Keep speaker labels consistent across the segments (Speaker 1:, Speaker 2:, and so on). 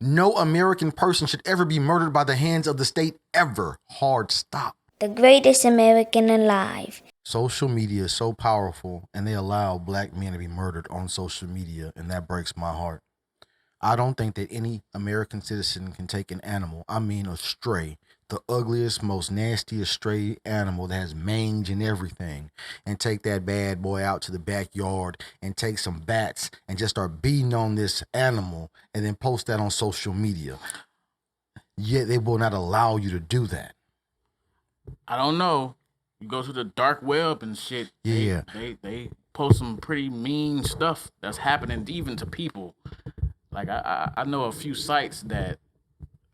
Speaker 1: No American person should ever be murdered by the hands of the state ever. Hard stop.
Speaker 2: The greatest American alive.
Speaker 1: Social media is so powerful, and they allow black men to be murdered on social media, and that breaks my heart. I don't think that any American citizen can take an animal, I mean a stray, the ugliest, most nastiest stray animal that has mange and everything, and take that bad boy out to the backyard and take some bats and just start beating on this animal and then post that on social media. Yet they will not allow you to do that.
Speaker 3: I don't know. You go to the dark web and shit.
Speaker 1: Yeah.
Speaker 3: They post some pretty mean stuff that's happening even to people. Like I know a few sites that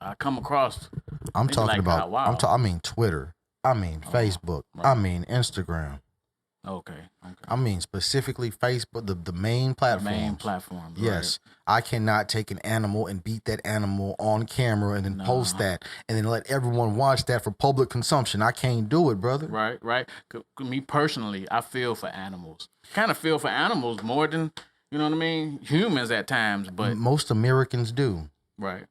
Speaker 3: I come across.
Speaker 1: I'm talking
Speaker 3: like,
Speaker 1: about,
Speaker 3: wow.
Speaker 1: I mean Twitter. I mean Facebook.
Speaker 3: Right.
Speaker 1: I mean Instagram.
Speaker 3: Okay.
Speaker 1: I mean specifically Facebook, the main platform.
Speaker 3: The main platform.
Speaker 1: Yes. Right. I cannot take an animal and beat that animal on camera and then post that and then let everyone watch that for public consumption. I can't do it, brother.
Speaker 3: Right. Me personally, I feel for animals. Kind of feel for animals more than, you know what I mean, humans at times, but
Speaker 1: most Americans do.
Speaker 3: Right.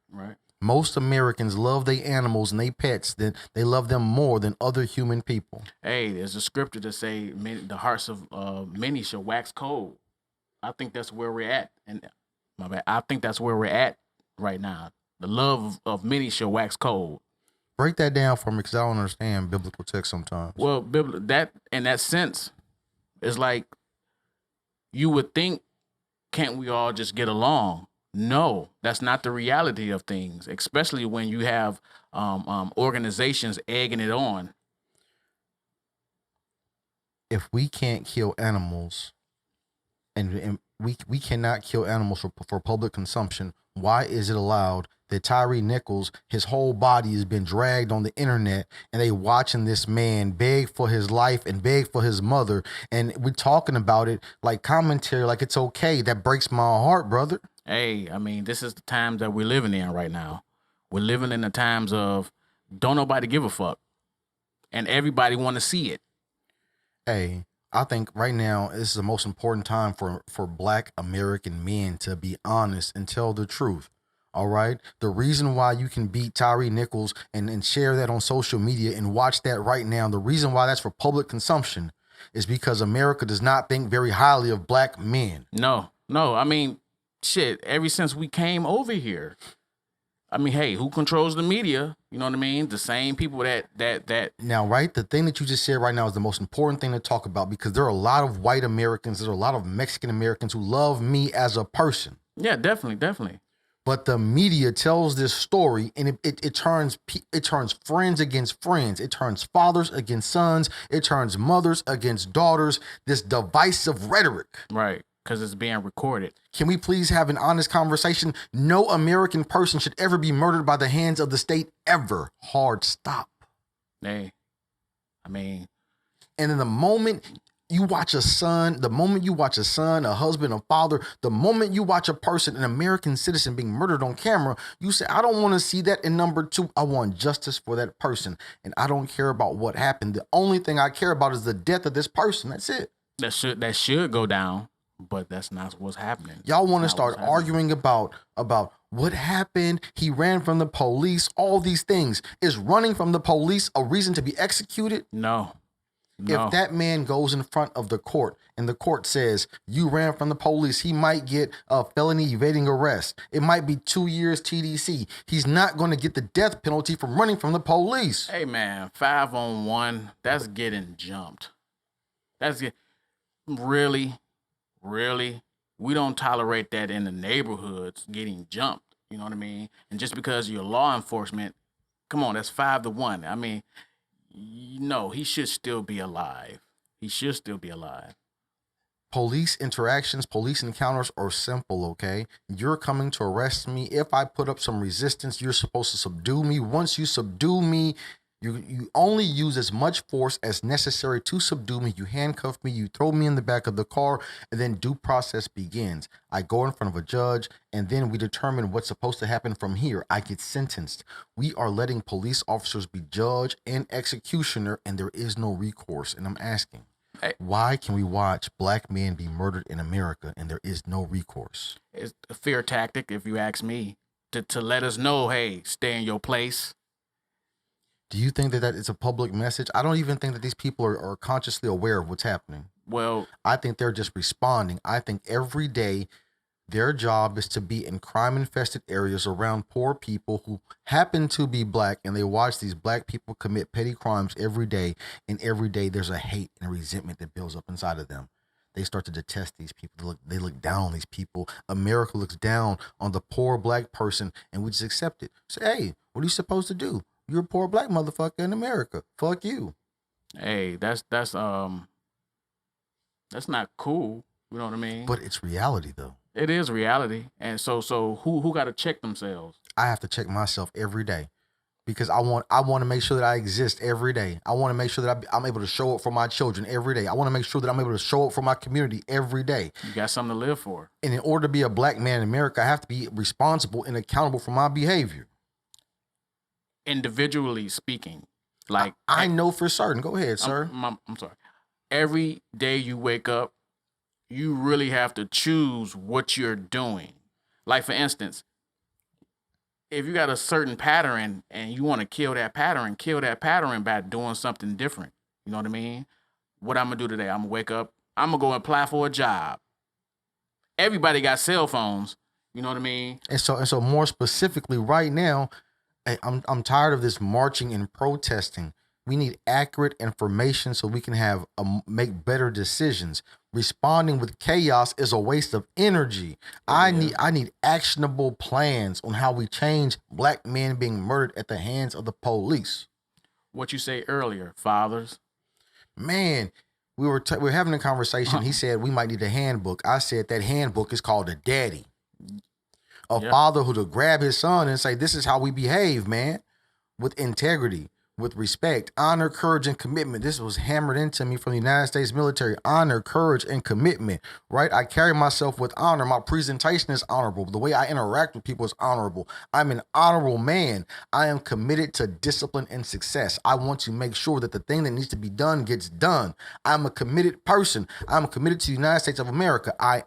Speaker 1: Most Americans love their animals and their pets. That they love them more than other human people.
Speaker 3: Hey, there's a scripture to say the hearts of many shall wax cold. I think that's where we're at, and my bad. I think that's where we're at right now. The love of many shall wax cold.
Speaker 1: Break that down for me, because I don't understand biblical text sometimes.
Speaker 3: Well, that in that sense, it's like you would think, can't we all just get along? No, that's not the reality of things, especially when you have organizations egging it on.
Speaker 1: If we can't kill animals, and we cannot kill animals for public consumption, why is it allowed that Tyre Nichols, his whole body has been dragged on the internet, and they watching this man beg for his life and beg for his mother, and we're talking about it like commentary, like it's okay? That breaks my heart, brother.
Speaker 3: Hey, I mean, this is the times that we're living in right now. We're living in the times of don't nobody give a fuck, and everybody want to see it.
Speaker 1: Hey, I think right now this is the most important time for black American men to be honest and tell the truth. All right. The reason why you can beat Tyre Nichols and share that on social media and watch that right now, the reason why that's for public consumption is because America does not think very highly of black men.
Speaker 3: No. I mean, shit, ever since we came over here. I mean, hey, who controls the media? You know what I mean? The same people that.
Speaker 1: Now, right, the thing that you just said right now is the most important thing to talk about, because there are a lot of white Americans, there are a lot of Mexican Americans who love me as a person.
Speaker 3: Yeah, definitely.
Speaker 1: But the media tells this story, and it turns friends against friends. It turns fathers against sons. It turns mothers against daughters. This divisive rhetoric.
Speaker 3: Right. Because it's being recorded.
Speaker 1: Can we please have an honest conversation? No American person should ever be murdered by the hands of the state ever. Hard stop.
Speaker 3: Hey, I mean.
Speaker 1: And in the moment you watch a son, a husband, a father, the moment you watch a person, an American citizen being murdered on camera, you say, I don't want to see that. And number two, I want justice for that person. And I don't care about what happened. The only thing I care about is the death of this person. That's it.
Speaker 3: That should go down. But that's not what's happening.
Speaker 1: Y'all want to start arguing about what happened. He ran from the police. All these things. Is running from the police a reason to be executed?
Speaker 3: No.
Speaker 1: If that man goes in front of the court and the court says you ran from the police, he might get a felony evading arrest. It might be 2 years TDC. He's not going to get the death penalty from running from the police.
Speaker 3: Hey man, 5-on-1, that's getting jumped. Really? We don't tolerate that in the neighborhoods, getting jumped. You know what I mean? And just because you're law enforcement, come on, that's 5-1. I mean, no, he should still be alive.
Speaker 1: Police interactions, police encounters are simple, okay? You're coming to arrest me. If I put up some resistance, you're supposed to subdue me. Once you subdue me, you only use as much force as necessary to subdue me. You handcuff me, you throw me in the back of the car, and then due process begins. I go in front of a judge, and then we determine what's supposed to happen from here. I get sentenced. We are letting police officers be judge and executioner, and there is no recourse. And I'm asking, why can we watch black men be murdered in America and there is no recourse?
Speaker 3: It's a fear tactic, if you ask me. to let us know, hey, stay in your place.
Speaker 1: Do you think that it's a public message? I don't even think that these people are consciously aware of what's happening.
Speaker 3: Well,
Speaker 1: I think they're just responding. I think every day their job is to be in crime-infested areas around poor people who happen to be black, and they watch these black people commit petty crimes every day, and every day there's a hate and a resentment that builds up inside of them. They start to detest these people. They look down on these people. America looks down on the poor black person, and we just accept it. Say, hey, what are you supposed to do? You're a poor black motherfucker in America. Fuck you.
Speaker 3: hey, that's not cool. You know what I mean?
Speaker 1: But it's reality, though.
Speaker 3: It is reality. And so who got to check themselves?
Speaker 1: I have to check myself every day because I want to make sure that I exist every day. I want to make sure that I'm able to show up for my children every day. I want to make sure that I'm able to show up for my community every day.
Speaker 3: You got something to live for.
Speaker 1: And in order to be a black man in America, I have to be responsible and accountable for my behavior.
Speaker 3: Individually speaking, like
Speaker 1: I know for certain. Go ahead, sir.
Speaker 3: I'm sorry. Every day you wake up, you really have to choose what you're doing. Like, for instance, if you got a certain pattern and you want to kill that pattern by doing something different. You know what I mean? What I'm going to do today, I'm going to wake up, I'm going to go apply for a job. Everybody got cell phones. You know what I mean?
Speaker 1: And so more specifically right now, I'm tired of this marching and protesting. We need accurate information so we can make better decisions. Responding with chaos is a waste of energy. I need actionable plans on how we change black men being murdered at the hands of the police.
Speaker 3: What you say earlier, fathers.
Speaker 1: Man, we were having a conversation. He said we might need a handbook. I said that handbook is called a daddy. A father who to grab his son and say, this is how we behave, man, with integrity, with respect, honor, courage, and commitment. This was hammered into me from the United States military. Honor, courage, and commitment, right? I carry myself with honor. My presentation is honorable. The way I interact with people is honorable. I'm an honorable man. I am committed to discipline and success. I want to make sure that the thing that needs to be done gets done. I'm a committed person. I'm committed to the United States of America. I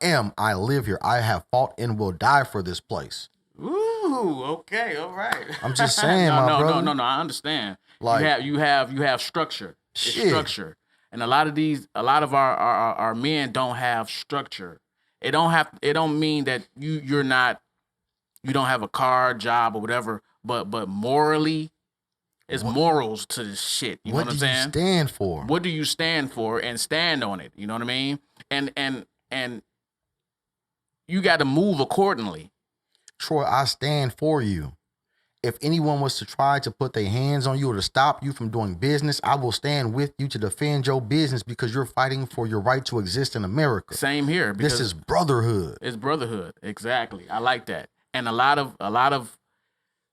Speaker 1: live here. I have fought and will die for this place.
Speaker 3: Ooh, okay, all right.
Speaker 1: I'm just saying, brother.
Speaker 3: No, I understand.
Speaker 1: Like,
Speaker 3: you have structure. It's structure. And a lot of our men don't have structure. It don't mean that you don't have a car, job, or whatever, but morally, it's morals to this shit. You know what I'm saying?
Speaker 1: What do you stand for?
Speaker 3: What do you stand for, and stand on it? You know what I mean? And you got to move accordingly.
Speaker 1: Troy, I stand for you. If anyone was to try to put their hands on you or to stop you from doing business, I will stand with you to defend your business because you're fighting for your right to exist in America.
Speaker 3: Same here.
Speaker 1: This is brotherhood.
Speaker 3: It's brotherhood. Exactly. I like that. And a lot of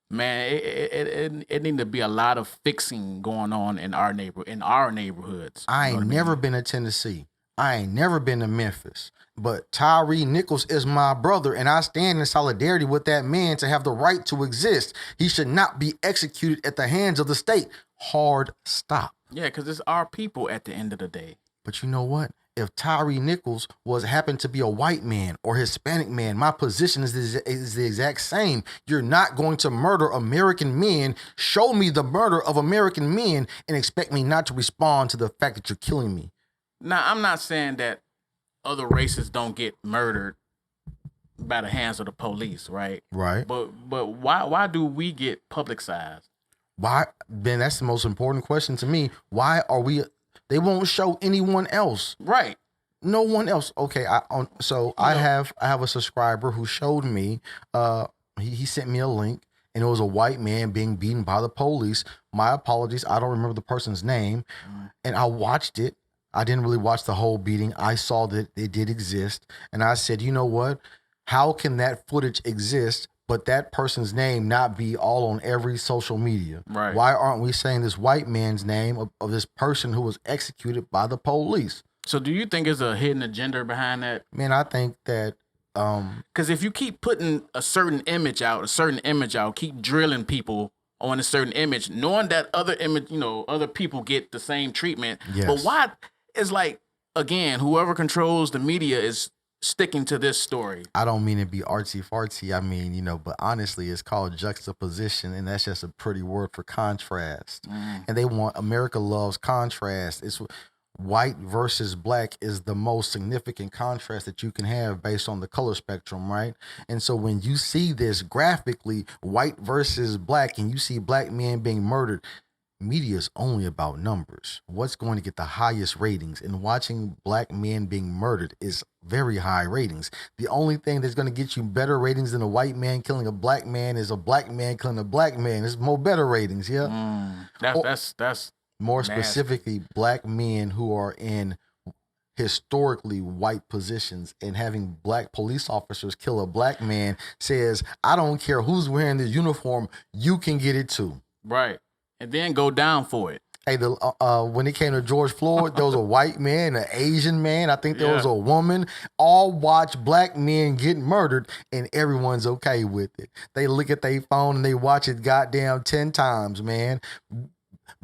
Speaker 3: man, it need to be a lot of fixing going on in our neighborhoods.
Speaker 1: I ain't never been to Tennessee. I ain't never been to Memphis. But Tyre Nichols is my brother, and I stand in solidarity with that man to have the right to exist. He should not be executed at the hands of the state. Hard stop.
Speaker 3: Yeah, because it's our people at the end of the day.
Speaker 1: But you know what? If Tyre Nichols happened to be a white man or Hispanic man, my position is the exact same. You're not going to murder American men, show me the murder of American men, and expect me not to respond to the fact that you're killing me.
Speaker 3: Now, I'm not saying that other races don't get murdered by the hands of the police, right?
Speaker 1: Right.
Speaker 3: But why do we get publicized?
Speaker 1: Why, Ben? That's the most important question to me. Why are we? They won't show anyone else.
Speaker 3: Right.
Speaker 1: No one else. Okay. I have a subscriber who showed me. He sent me a link, and it was a white man being beaten by the police. My apologies. I don't remember the person's name, and I watched it. I didn't really watch the whole beating. I saw that it did exist. And I said, you know what? How can that footage exist, but that person's name not be all on every social media?
Speaker 3: Right.
Speaker 1: Why aren't we saying this white man's name of this person who was executed by the police?
Speaker 3: So do you think there's a hidden agenda behind that?
Speaker 1: Man, I think that...
Speaker 3: Because if you keep putting a certain image out, keep drilling people on a certain image, knowing that other image, other people get the same treatment.
Speaker 1: Yes.
Speaker 3: But why... It's like, again, whoever controls the media is sticking to this story.
Speaker 1: I don't mean to be artsy fartsy. I mean, but honestly, it's called juxtaposition, and that's just a pretty word for contrast. And they want America loves contrast. It's white versus black is the most significant contrast that you can have based on the color spectrum, right? And so when you see this graphically, white versus black, and you see black men being murdered, media is only about numbers. What's going to get the highest ratings? And watching black men being murdered is very high ratings. The only thing that's going to get you better ratings than a white man killing a black man is a black man killing a black man. It's more better ratings, yeah.
Speaker 3: That's
Speaker 1: more
Speaker 3: nasty.
Speaker 1: specifically black men who are in historically white positions, and having black police officers kill a black man says, I don't care who's wearing this uniform, you can get it too.
Speaker 3: Right. And then go down for it.
Speaker 1: Hey, when it came to George Floyd, there was a white man, an Asian man, I think there was a woman, all watch black men get murdered, and everyone's okay with it. They look at their phone and they watch it goddamn 10 times, man.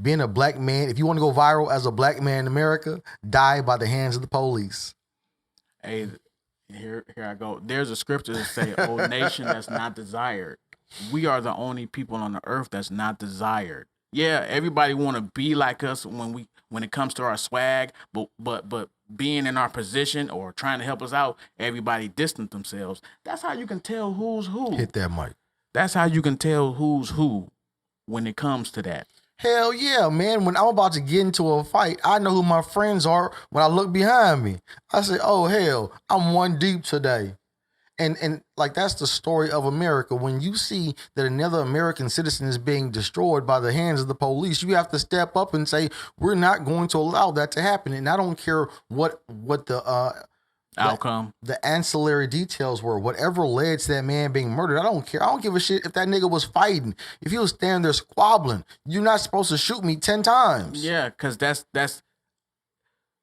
Speaker 1: Being a black man, if you want to go viral as a black man in America, die by the hands of the police.
Speaker 3: Hey, here I go. There's a scripture that say, "O nation that's not desired." We are the only people on the earth that's not desired. Yeah, everybody want to be like us when it comes to our swag, but being in our position or trying to help us out, everybody distance themselves. That's how you can tell who's who.
Speaker 1: Hit that mic.
Speaker 3: That's how you can tell who's who when it comes to that.
Speaker 1: Hell yeah, man. When I'm about to get into a fight, I know who my friends are when I look behind me. I say, oh, hell, I'm one deep today. And like, that's the story of America. When you see that another American citizen is being destroyed by the hands of the police, you have to step up and say, we're not going to allow that to happen. And I don't care what the
Speaker 3: outcome,
Speaker 1: the ancillary details were, whatever led to that man being murdered. I don't care. I don't give a shit if that nigga was fighting. If he was standing there squabbling, you're not supposed to shoot me 10 times.
Speaker 3: Yeah, because that's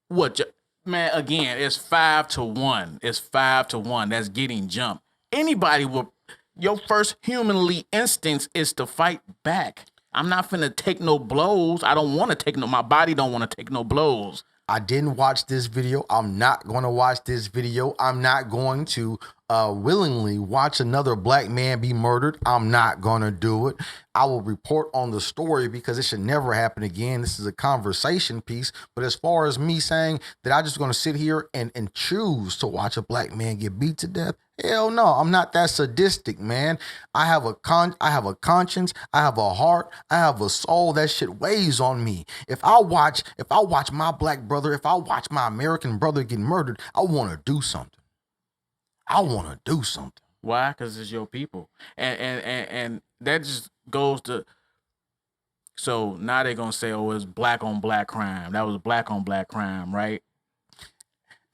Speaker 3: what, man, again, it's 5-1. It's 5-1. That's getting jumped. Anybody will, your first humanly instinct is to fight back. I'm not finna take no blows. I don't want to take my body don't want to take no blows.
Speaker 1: I didn't watch this video. I'm not going to watch this video. I'm not going to willingly watch another black man be murdered. I'm not going to do it. I will report on the story because it should never happen again. This is a conversation piece. But as far as me saying that I'm just going to sit here and choose to watch a black man get beat to death, hell no, I'm not that sadistic, man. I have a conscience, I have a heart, I have a soul. That shit weighs on me. If I watch my black brother, if I watch my American brother get murdered, I want to do something.
Speaker 3: Why? Because it's your people. And that just goes to, so now they're gonna say, oh, it's black on black crime. That was black on black crime, right?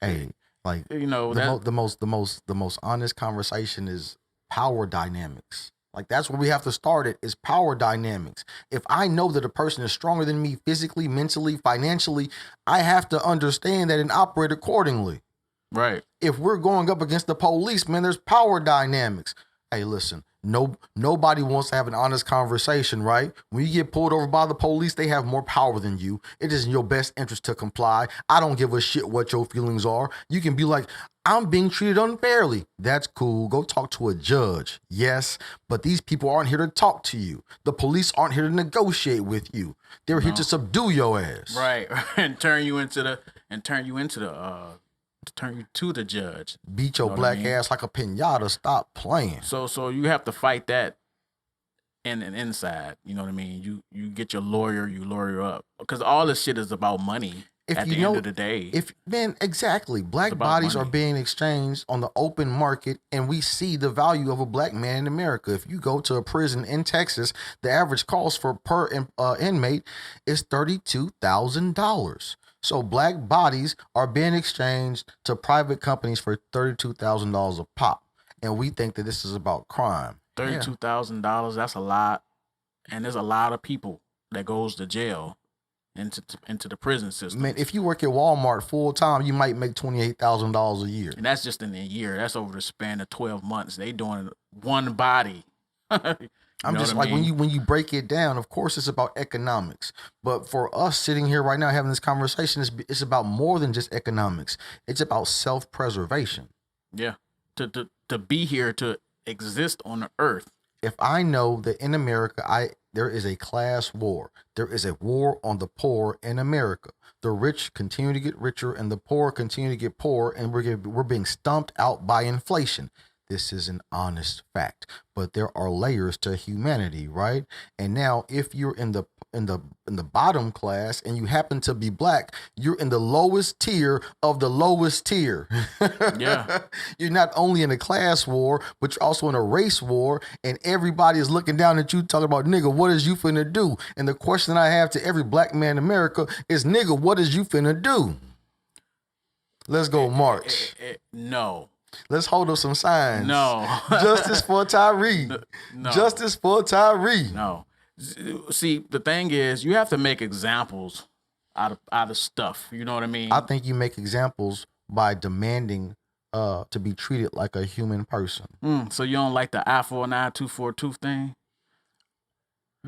Speaker 1: Hey, like, the most honest conversation is power dynamics. Like, that's where we have to start it, is power dynamics. If I know that a person is stronger than me physically, mentally, financially, I have to understand that and operate accordingly.
Speaker 3: Right.
Speaker 1: If we're going up against the police, man, there's power dynamics. Hey, listen, nobody wants to have an honest conversation, right? When you get pulled over by the police, they have more power than you. It is in your best interest to comply. I don't give a shit what your feelings are. You can be like, I'm being treated unfairly. That's cool. Go talk to a judge. Yes, but these people aren't here to talk to you. The police aren't here to negotiate with you. They're here to subdue your ass.
Speaker 3: Right. And turn you to the judge.
Speaker 1: Beat your black ass like a pinata. Stop playing.
Speaker 3: So you have to fight that in and inside. You know what I mean? You get your lawyer, you lawyer up. Because all this shit is about money at the end of the day.
Speaker 1: Exactly. Black bodies are being exchanged on the open market, and we see the value of a black man in America. If you go to a prison in Texas, the average cost per inmate is $32,000. So black bodies are being exchanged to private companies for $32,000 a pop. And we think that this is about crime.
Speaker 3: $32,000, that's a lot. And there's a lot of people that goes to jail into the prison system.
Speaker 1: Man, if you work at Walmart full time, you might make $28,000 a year.
Speaker 3: And that's just in a year. That's over the span of 12 months. They doing one body.
Speaker 1: I'm just like, when you break it down, of course it's about economics. But for us sitting here right now having this conversation, it's about more than just economics. It's about self-preservation.
Speaker 3: Yeah. To be here, to exist on the earth.
Speaker 1: If I know that in America, there is a class war. There is a war on the poor in America. The rich continue to get richer and the poor continue to get poorer, and we're being stumped out by inflation. This is an honest fact, but there are layers to humanity, right? And now, if you're in the bottom class and you happen to be black, you're in the lowest tier of the lowest tier.
Speaker 3: Yeah.
Speaker 1: You're not only in a class war, but you're also in a race war, and everybody is looking down at you talking about, nigga, what is you finna do? And the question I have to every black man in America is, nigga, what is you finna do? Let's go march.
Speaker 3: No.
Speaker 1: Let's hold up some signs.
Speaker 3: No.
Speaker 1: Justice for Tyre.
Speaker 3: No.
Speaker 1: Justice for Tyre.
Speaker 3: No. See, the thing is, you have to make examples out of stuff. You know what I mean?
Speaker 1: I think you make examples by demanding to be treated like a human person.
Speaker 3: So you don't like the eye for an eye, tooth for a tooth thing?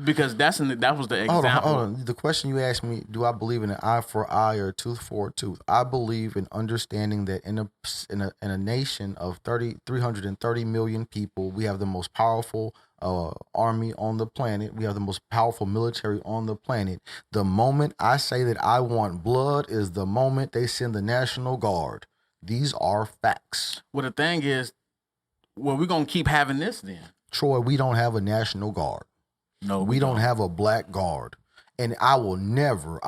Speaker 3: Because that was the example.
Speaker 1: Hold on. The question you asked me, do I believe in an eye for eye or a tooth for a tooth? I believe in understanding that in a nation of 330 million people, we have the most powerful army on the planet. We have the most powerful military on the planet. The moment I say that I want blood is the moment they send the National Guard. These are facts.
Speaker 3: Well, the thing is, we're going to keep having this then.
Speaker 1: Troy, we don't have a National Guard.
Speaker 3: No,
Speaker 1: we don't have a black guard. And I will never,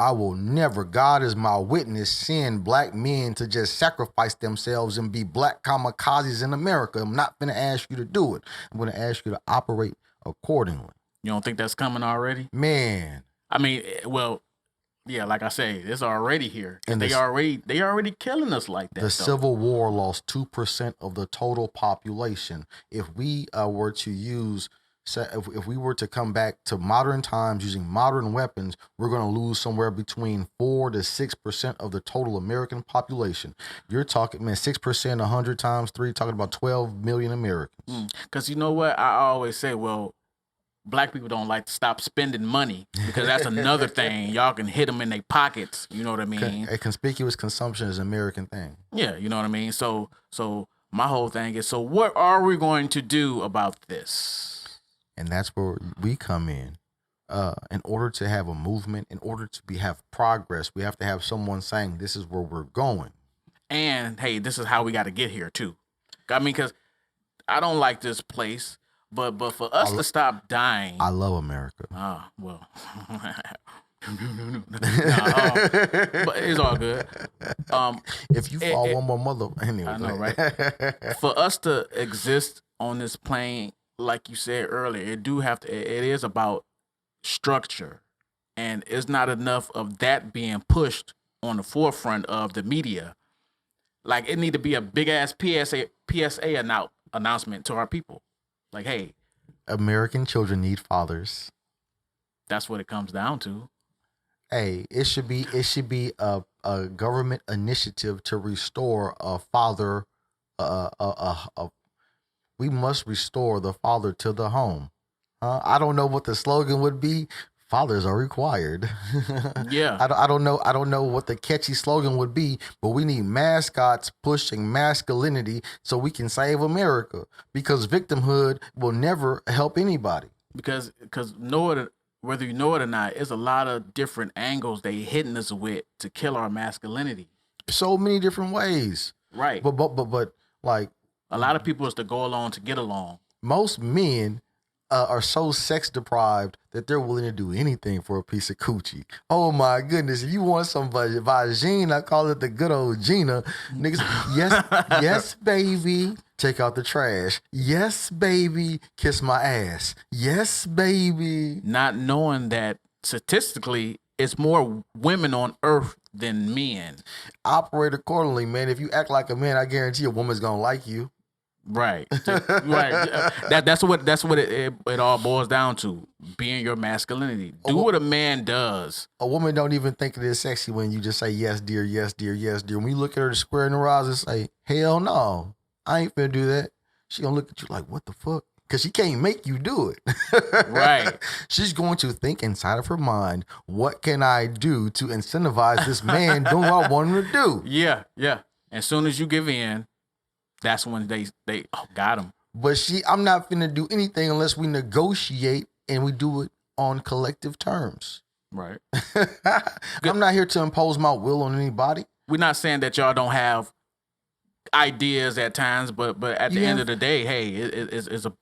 Speaker 1: God is my witness, send black men to just sacrifice themselves and be black kamikazes in America. I'm not going to ask you to do it. I'm going to ask you to operate accordingly.
Speaker 3: You don't think that's coming already?
Speaker 1: Man.
Speaker 3: I mean, well, yeah, like I say, it's already here. And they already killing us like that.
Speaker 1: The Civil War lost 2% of the total population. If we were to use... So if we were to come back to modern times using modern weapons, we're going to lose somewhere between 4 to 6% of the total American population. You're talking, man, 6%, 100 times 3, talking about 12 million Americans.
Speaker 3: Because you know what? I always say, well, black people don't like to stop spending money because that's another thing. Y'all can hit them in their pockets. You know what I mean?
Speaker 1: A conspicuous consumption is an American thing.
Speaker 3: Yeah, you know what I mean? So my whole thing is, so what are we going to do about this?
Speaker 1: And that's where we come in. In order to have a movement, in order to have progress, we have to have someone saying, this is where we're going.
Speaker 3: And, hey, this is how we got to get here, too. I mean, because I don't like this place, but for us to stop dying.
Speaker 1: I love America.
Speaker 3: Ah, well. But it's all good.
Speaker 1: If you fall one more mother. Anyway,
Speaker 3: I know, right? For us to exist on this plane, like you said earlier, it is about structure, and it's not enough of that being pushed on the forefront of the media. Like, it need to be a big ass PSA announcement to our people. Like, hey,
Speaker 1: American children need fathers.
Speaker 3: That's what it comes down to.
Speaker 1: Hey, it should be a government initiative to restore a father, we must restore the father to the home. I don't know what the slogan would be. Fathers are required.
Speaker 3: Yeah.
Speaker 1: I don't know what the catchy slogan would be, but we need mascots pushing masculinity so we can save America, because victimhood will never help anybody.
Speaker 3: Because whether you know it or not, it's a lot of different angles they hitting us with to kill our masculinity.
Speaker 1: So many different ways.
Speaker 3: Right.
Speaker 1: But like,
Speaker 3: a lot of people is to go along to get along.
Speaker 1: Most men are so sex deprived that they're willing to do anything for a piece of coochie. Oh my goodness. If you want somebody vagina, I call it the good old Gina. Niggas, yes, baby. Take out the trash. Yes, baby. Kiss my ass. Yes, baby.
Speaker 3: Not knowing that statistically, it's more women on earth than men.
Speaker 1: Operate accordingly, man. If you act like a man, I guarantee a woman's gonna like you.
Speaker 3: Right. Right. That's what it all boils down to. Being your masculinity. Do what a man does.
Speaker 1: A woman don't even think it is sexy when you just say, yes, dear, yes, dear, yes, dear. When you look at her square in the eyes and say, hell no, I ain't finna do that. She gonna look at you like, what the fuck? Because she can't make you do it.
Speaker 3: Right.
Speaker 1: She's going to think inside of her mind, what can I do to incentivize this man doing what I want him to do?
Speaker 3: Yeah, yeah. As soon as you give in, that's when they got him.
Speaker 1: But I'm not finna do anything unless we negotiate and we do it on collective terms.
Speaker 3: Right.
Speaker 1: I'm not here to impose my will on anybody.
Speaker 3: We're not saying that y'all don't have ideas at times, but at the end of the day, hey, it's a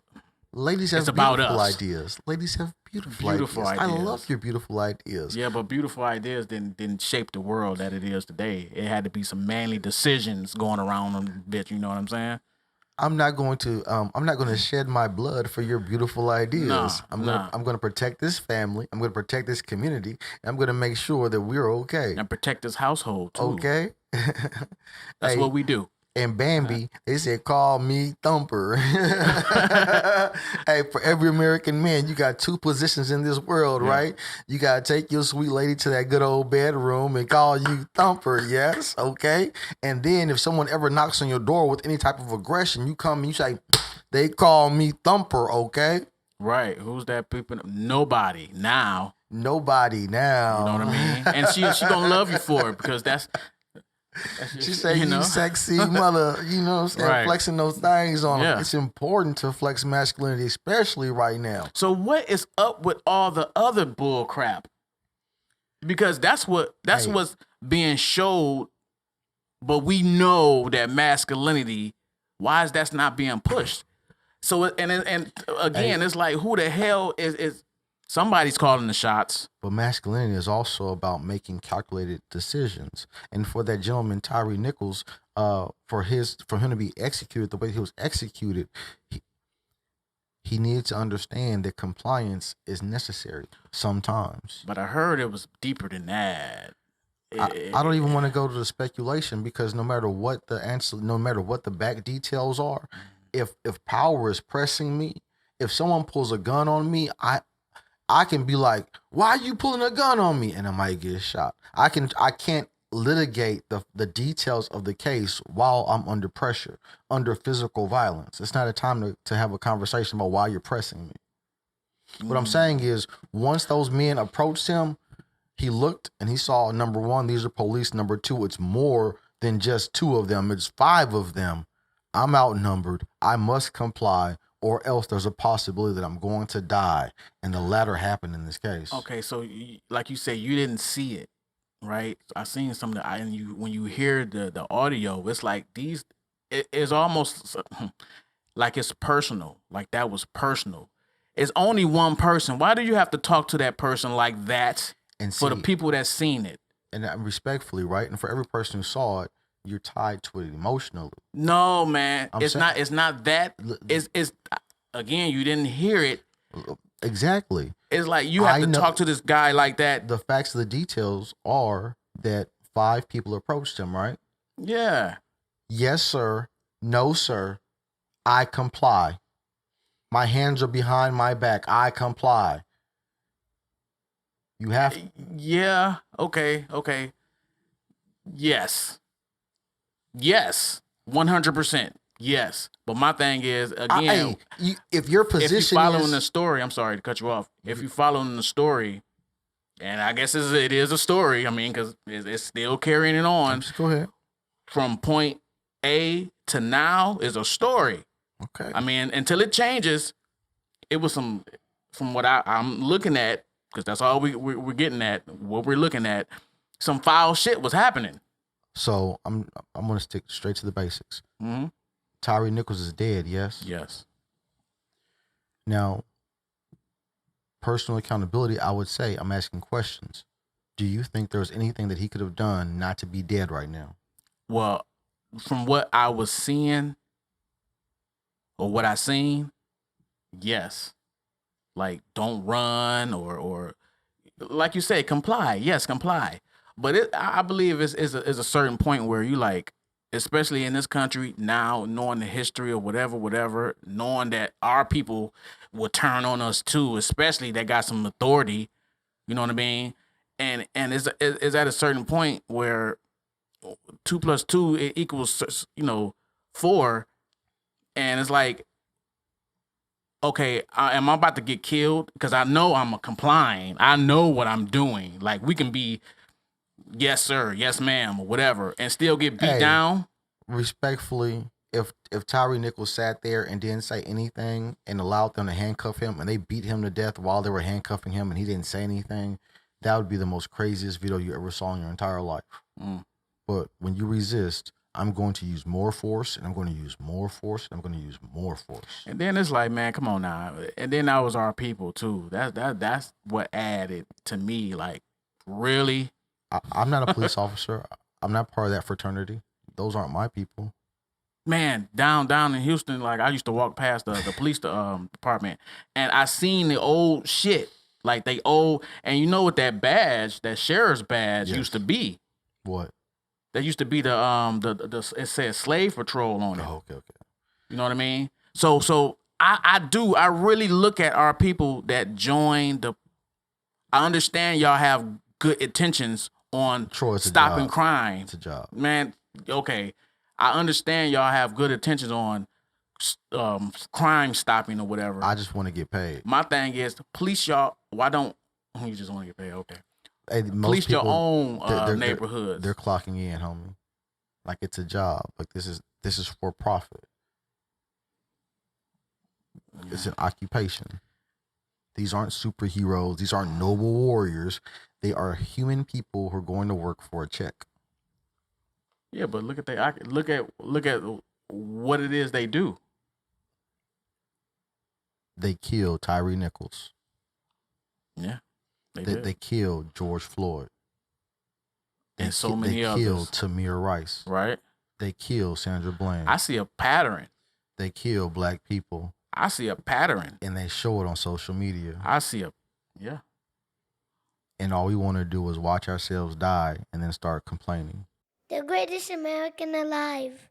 Speaker 1: ladies have
Speaker 3: about
Speaker 1: beautiful
Speaker 3: us.
Speaker 1: ideas. Ladies have beautiful ideas. I love your beautiful ideas.
Speaker 3: Yeah, but beautiful ideas didn't shape the world that it is today. It had to be some manly decisions going around on the bitch. You know what I'm saying?
Speaker 1: I'm not going to shed my blood for your beautiful ideas. I'm going to protect this family. I'm going to protect this community. And I'm going to make sure that we're okay.
Speaker 3: And protect this household too.
Speaker 1: Okay.
Speaker 3: That's what we do.
Speaker 1: And Bambi, they said, call me Thumper. Hey, for every American man, you got two positions in this world, right? You got to take your sweet lady to that good old bedroom and call you Thumper, yes? Okay? And then if someone ever knocks on your door with any type of aggression, you come and you say, they call me Thumper, okay?
Speaker 3: Right. Who's that people? Nobody now.
Speaker 1: Nobody now.
Speaker 3: You know what I mean? And she going to love you for it because that's
Speaker 1: she said, you sexy mother, you know what I'm saying? Right. Flexing those things on them. It's important to flex masculinity, especially right now.
Speaker 3: So what is up with all the other bull crap? Because that's what's being showed, but we know that masculinity, why is that not being pushed? So, and again, it's like, who the hell is somebody's calling the shots.
Speaker 1: But masculinity is also about making calculated decisions. And for that gentleman, Tyre Nichols, for him to be executed the way he was executed, he needed to understand that compliance is necessary sometimes.
Speaker 3: But I heard it was deeper than that.
Speaker 1: I don't even want to go to the speculation, because no matter what the answer, no matter what the back details are, if power is pressing me, if someone pulls a gun on me, I can be like, why are you pulling a gun on me? And I might get shot. I can't litigate the details of the case while I'm under pressure, under physical violence. It's not a time to have a conversation about why you're pressing me. What I'm saying is, once those men approached him, he looked and he saw, number one, these are police. Number two, it's more than just two of them. It's five of them. I'm outnumbered. I must comply, or else there's a possibility that I'm going to die. And the latter happened in this case.
Speaker 3: Okay, so like you say, you didn't see it, right? I seen some of the, and when you hear the audio, it's like it's almost like it's personal. Like that was personal. It's only one person. Why do you have to talk to that person like that? And for the people that seen it?
Speaker 1: And respectfully, right? And for every person who saw it, you're tied to it emotionally.
Speaker 3: No, man. It's not that. It's again, you didn't hear it.
Speaker 1: Exactly.
Speaker 3: It's like you have to talk to this guy like that.
Speaker 1: The facts of the details are that 5 people approached him, right?
Speaker 3: Yeah.
Speaker 1: Yes, sir. No, sir. I comply. My hands are behind my back. I comply. You have.
Speaker 3: Yeah. Okay. Yes. 100%. Yes. But my thing is, again,
Speaker 1: if your position,
Speaker 3: if you're following the story, I'm sorry to cut you off. If you're following the story, and I guess it is a story, I mean, because it's still carrying it on.
Speaker 1: Just go ahead.
Speaker 3: From point A to now is a story.
Speaker 1: Okay.
Speaker 3: I mean, until it changes, it was from what I'm looking at, because that's all we're getting at, what we're looking at, some foul shit was happening.
Speaker 1: So I'm gonna stick straight to the basics.
Speaker 3: Mm-hmm.
Speaker 1: Tyre Nichols is dead, yes?
Speaker 3: Yes.
Speaker 1: Now, personal accountability, I would say, I'm asking questions. Do you think there's anything that he could have done not to be dead right now?
Speaker 3: Well, from what I was seeing, or what I seen, yes. Like, don't run, or like you said, comply. Yes, comply. But I believe is a certain point where you, like, especially in this country now, knowing the history or whatever, knowing that our people will turn on us too, especially that got some authority, you know what I mean? And is at a certain point where 2 + 2 equals 4, and it's like, okay, am I about to get killed? Because I know I'm complying. I know what I'm doing. Like, we can be, yes, sir, yes, ma'am, or whatever, and still get beat down.
Speaker 1: Respectfully, if Tyre Nichols sat there and didn't say anything and allowed them to handcuff him and they beat him to death while they were handcuffing him and he didn't say anything, that would be the most craziest video you ever saw in your entire life. But when you resist, I'm going to use more force, and I'm going to use more force, and I'm going to use more force.
Speaker 3: And then it's like, man, come on now. And then that was our people too. That's what added to me. Like, really?
Speaker 1: I'm not a police officer. I'm not part of that fraternity. Those aren't my people.
Speaker 3: Man, down in Houston, like I used to walk past the police department, and I seen the old shit. Like they old, and you know what that badge, that sheriff's badge, used to be?
Speaker 1: What?
Speaker 3: That used to be the it said slave patrol on it.
Speaker 1: Oh, okay.
Speaker 3: You know what I mean? So I really look at our people that join the. I understand y'all have good intentions on stopping crime.
Speaker 1: It's a job,
Speaker 3: man. Okay, I understand y'all have good intentions on crime stopping or whatever.
Speaker 1: I just want to get paid.
Speaker 3: My thing is, police y'all. Why don't you just want to get paid? Okay.
Speaker 1: Hey,
Speaker 3: police people, your own neighborhoods.
Speaker 1: They're clocking in, homie. Like it's a job. Like this is for profit. It's an occupation. These aren't superheroes. These aren't noble warriors. They are human people who are going to work for a check.
Speaker 3: Yeah, but look at what it is they do.
Speaker 1: They killed Tyre Nichols.
Speaker 3: Yeah.
Speaker 1: They killed George Floyd.
Speaker 3: And so many others.
Speaker 1: They killed Tamir Rice.
Speaker 3: Right.
Speaker 1: They killed Sandra Bland.
Speaker 3: I see a pattern.
Speaker 1: They killed black people.
Speaker 3: I see a pattern.
Speaker 1: And they show it on social media.
Speaker 3: I see yeah.
Speaker 1: And all we want to do is watch ourselves die and then start complaining.
Speaker 2: The greatest American alive.